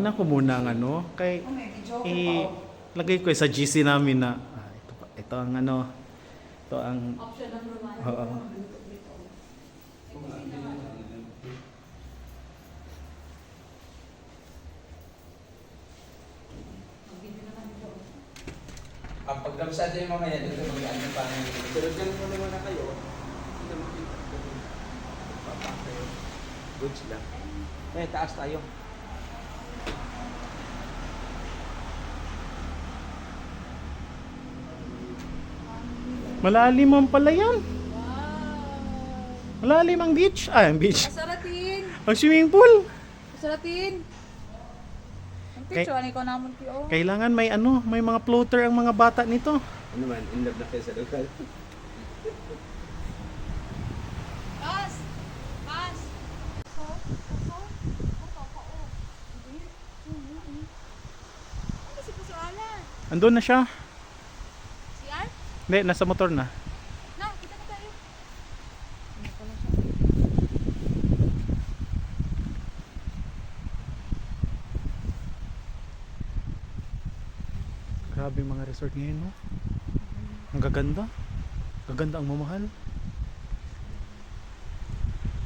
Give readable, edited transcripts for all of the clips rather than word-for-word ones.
tingnan ko muna ang ano. Kay, lagay ko sa GC namin na, ito ang ano, ito ang, Option number 1. oo. Ang pagdamsad yung mga yan, dito mag-ano pa ng pero dyan mo naman na kayo, hindi na makita. Papakayo. Goods lang. Eh, taas tayo. Malalim ang pala yan. Wow! Malalim ang beach. Ah, ang beach. Kasaratin! Ang swimming pool. Kasaratin! Ang picture, ano ko naman tiyo? Kailangan may ano, may mga floater ang mga bata nito. Ano man, in love na kayo sa lugar. Pas! Pas! Ano si Pusualan? Andun na siya. Si Art? Hindi, nasa motor na. Na, kita na tayo. Ano pala siya? Grabe yung mga resort ngayon, no? Ang gaganda. Gaganda ang mamahal.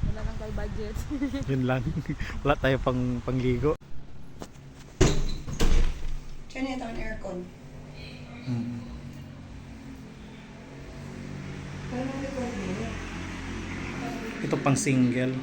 Wala lang tayo budget. Yun lang. Wala tayo pangligo. Diyan ito ang aircon. Ito pang single.